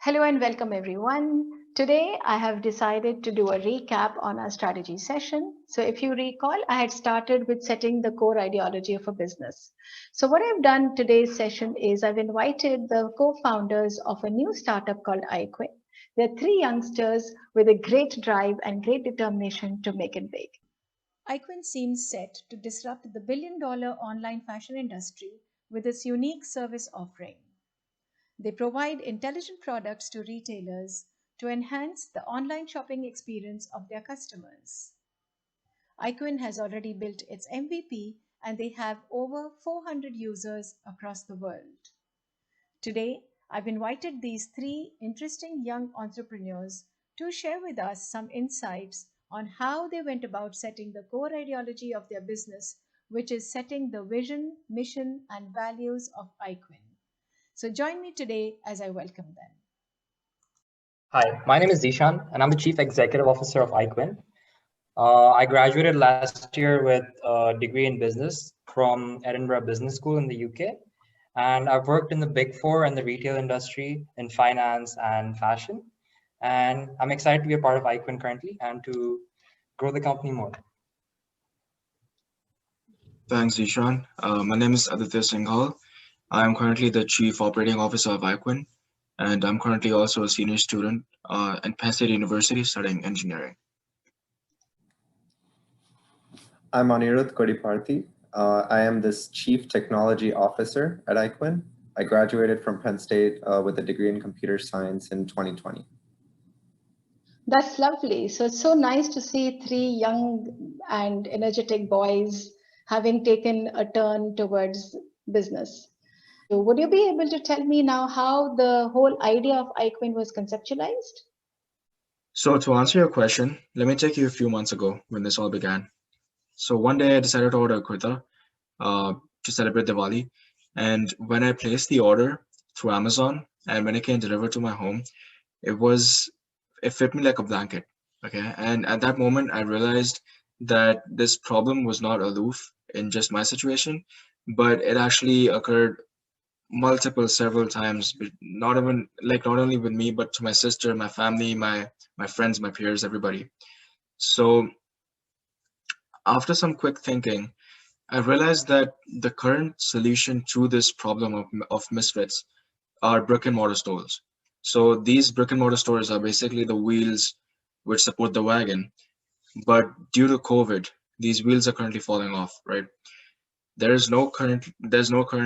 Hello and welcome everyone. Today I have decided to do a recap on our strategy session. So if you recall, I had started with setting the core ideology of a business. So what I've done today's session is I've invited the co-founders of a new startup called iQuin. They're three youngsters with a great drive and great determination to make it big. iQuin seems set to disrupt the billion-dollar online fashion industry with its unique service offering. They provide intelligent products to retailers to enhance the online shopping experience of their customers. iQuin has already built its MVP and they have over 400 users across the world. Today, I've invited these three interesting young entrepreneurs to share with us some insights on how they went about setting the core ideology of their business, which is setting the vision, mission, and values of iQuin. So join me today as I welcome them. Hi, my name is Zishan, and I'm the Chief Executive Officer of iQuin. I graduated last year with a degree in business from Edinburgh Business School in the UK, and I've worked in the Big Four and the retail industry in finance and fashion. And I'm excited to be a part of iQuin currently and to grow the company more. Thanks, Ishan. My name is Aditya Singhal. I am currently the Chief Operating Officer of iQuin, and I'm currently also a senior student at Penn State University studying engineering. I'm Anirudh Kodiparthi. I am this Chief Technology Officer at iQuin. I graduated from Penn State with a degree in computer science in 2020. That's lovely. So it's so nice to see three young and energetic boys having taken a turn towards business. Would you be able to tell me now how the whole idea of iQuin was conceptualized? So to answer your question, let me take you a few months ago when this all began. So one day I decided to order a kurta to celebrate Diwali. And when I placed the order through Amazon and when it came delivered to my home, it fit me like a blanket. Okay. And at that moment, I realized that this problem was not aloof in just my situation, but it actually occurred several times, but not only with me, but to my sister, my family, my friends, my peers, everybody. So after some quick thinking, I realized that the current solution to this problem of misfits are brick and mortar stores. So these brick and mortar stores are basically the wheels which support the wagon. But due to COVID, these wheels are currently falling off, right? There's no current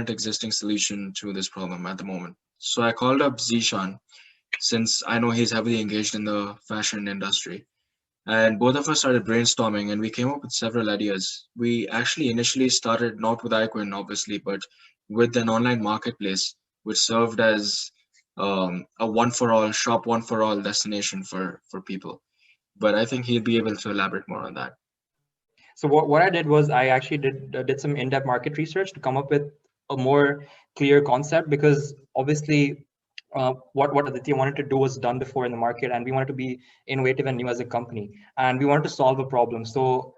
existing solution to this problem at the moment. So I called up Zishan since I know he's heavily engaged in the fashion industry. And both of us started brainstorming and we came up with several ideas. We actually initially started not with iQuin, obviously, but with an online marketplace, which served as a shop one for all destination for people. But I think he'll be able to elaborate more on that. So what I did was I actually did some in-depth market research to come up with a more clear concept, because obviously what Aditya wanted to do was done before in the market, and we wanted to be innovative and new as a company, and we wanted to solve a problem. So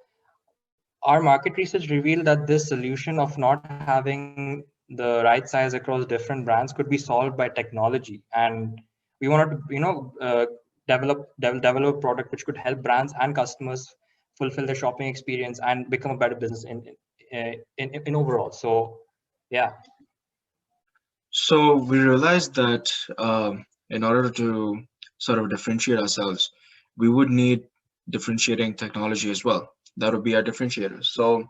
our market research revealed that this solution of not having the right size across different brands could be solved by technology, and we wanted to develop a product which could help brands and customers fulfill their shopping experience and become a better business in overall. So yeah. So we realized that in order to sort of differentiate ourselves, we would need differentiating technology as well. That would be our differentiator. So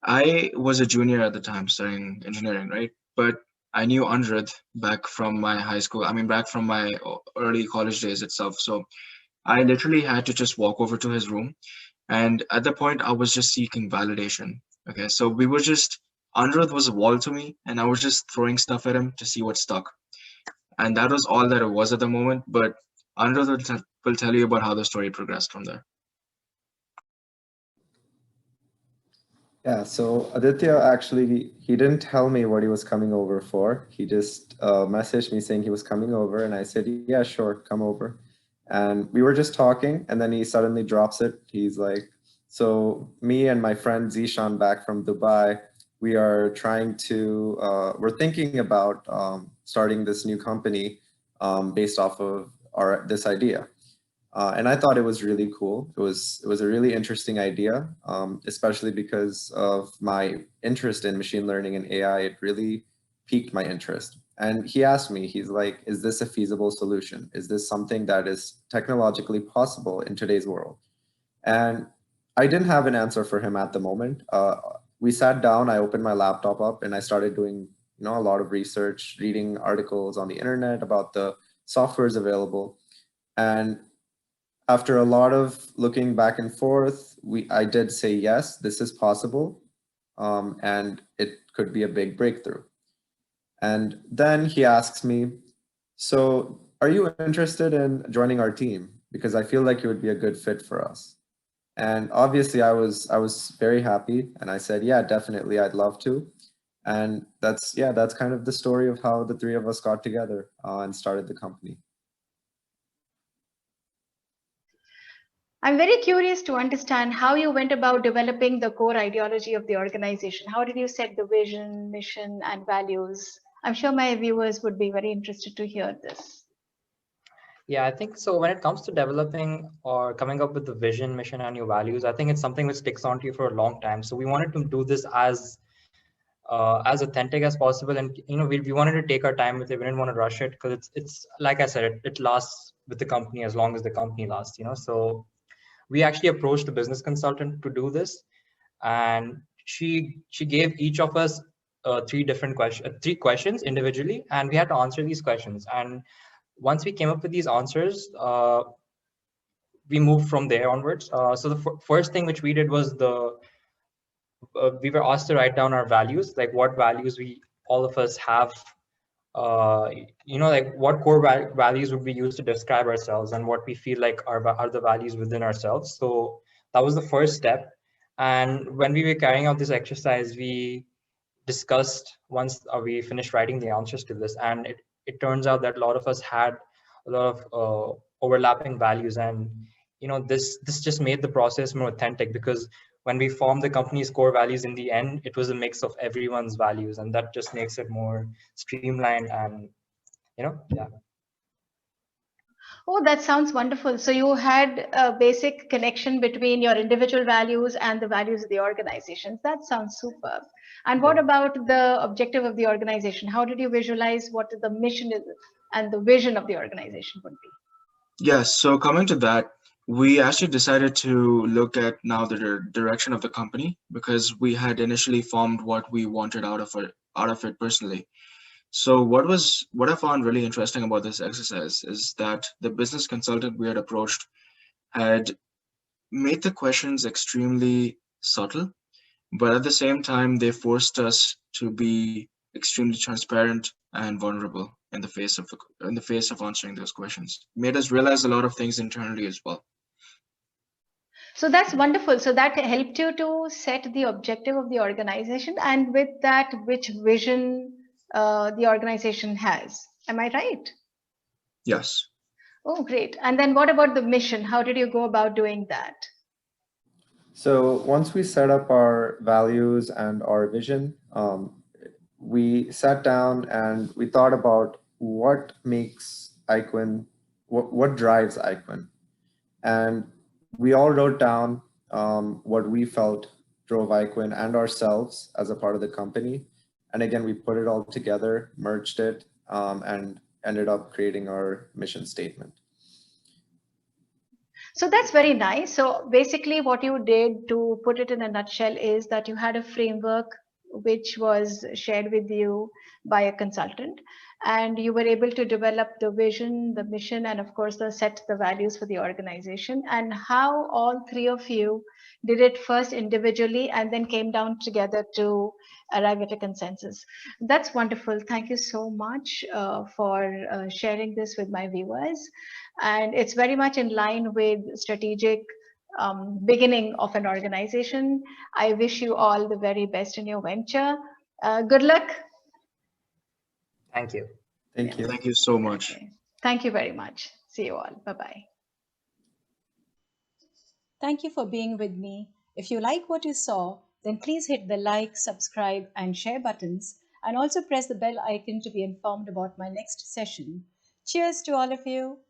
I was a junior at the time studying engineering, right? But I knew Andred back from my high school. I mean, back from my early college days itself. So I literally had to just walk over to his room. And at the point, I was just seeking validation. Okay, so Andred was a wall to me, and I was just throwing stuff at him to see what stuck. And that was all that it was at the moment. But Andred will tell you about how the story progressed from there. Yeah, so Aditya actually, he didn't tell me what he was coming over for. He just messaged me saying he was coming over, and I said, yeah, sure, come over. And we were just talking, and then he suddenly drops it. He's like, so me and my friend Zishan back from Dubai, we are we're thinking about starting this new company based off of this idea. And I thought it was really cool. It was a really interesting idea, especially because of my interest in machine learning and AI. It really piqued my interest. And he asked me, he's like, is this a feasible solution? Is this something that is technologically possible in today's world? And I didn't have an answer for him at the moment. We sat down, I opened my laptop up, and I started doing a lot of research, reading articles on the internet about the softwares available. And after a lot of looking back and forth, I did say, yes, this is possible, and it could be a big breakthrough. And then he asks me, so are you interested in joining our team? Because I feel like you would be a good fit for us. And obviously I was very happy, and I said, yeah, definitely, I'd love to. And that's kind of the story of how the three of us got together and started the company. I'm very curious to understand how you went about developing the core ideology of the organization. How did you set the vision, mission, and values? I'm sure my viewers would be very interested to hear this. Yeah, I think so. When it comes to developing or coming up with the vision, mission, and your values, I think it's something which sticks on to you for a long time. So we wanted to do this as authentic as possible, and we wanted to take our time with it. We didn't want to rush it because it's like I said, it lasts with the company as long as the company lasts. So we actually approached a business consultant to do this, and she gave each of us three questions individually, and we had to answer these questions. And once we came up with these answers, we moved from there onwards. So the first thing which we did was we were asked to write down our values, like what values all of us have, like what core values would we use to describe ourselves, and what we feel like are the values within ourselves. So that was the first step. And when we were carrying out this exercise, we discussed once we finished writing the answers to this, and it turns out that a lot of us had a lot of overlapping values. And this just made the process more authentic, because when we formed the company's core values, in the end it was a mix of everyone's values, and that just makes it more streamlined. And yeah. Oh, that sounds wonderful. So you had a basic connection between your individual values and the values of the organization. That sounds superb. And what Yeah. about the objective of the organization? How did you visualize what the mission is and the vision of the organization would be? Yes, so coming to that, we actually decided to look at now the direction of the company, because we had initially formed what we wanted out of it personally. So what I found really interesting about this exercise is that the business consultant we had approached had made the questions extremely subtle, but at the same time they forced us to be extremely transparent and vulnerable in the face of answering those questions. Made us realize a lot of things internally as well. So that's wonderful. So that helped you to set the objective of the organization, and with that, which vision the organization has. Am I right? Yes. Oh, great. And then what about the mission? How did you go about doing that? So once we set up our values and our vision, we sat down and we thought about what makes iQuin, what drives iQuin. And we all wrote down what we felt drove iQuin and ourselves as a part of the company. And again, we put it all together, merged it, and ended up creating our mission statement. So that's very nice. So basically, what you did, to put it in a nutshell, is that you had a framework which was shared with you by a consultant, and you were able to develop the vision, the mission, and of course, the values for the organization, and how all three of you did it first individually and then came down together to arrive at a consensus. That's wonderful. Thank you so much for sharing this with my viewers. And it's very much in line with strategic beginning of an organization. I wish you all the very best in your venture. Good luck. Thank you. Thank you. Thank you so much. Okay. Thank you very much. See you all. Bye-bye. Thank you for being with me. If you like what you saw, then please hit the like, subscribe, and share buttons, and also press the bell icon to be informed about my next session. Cheers to all of you.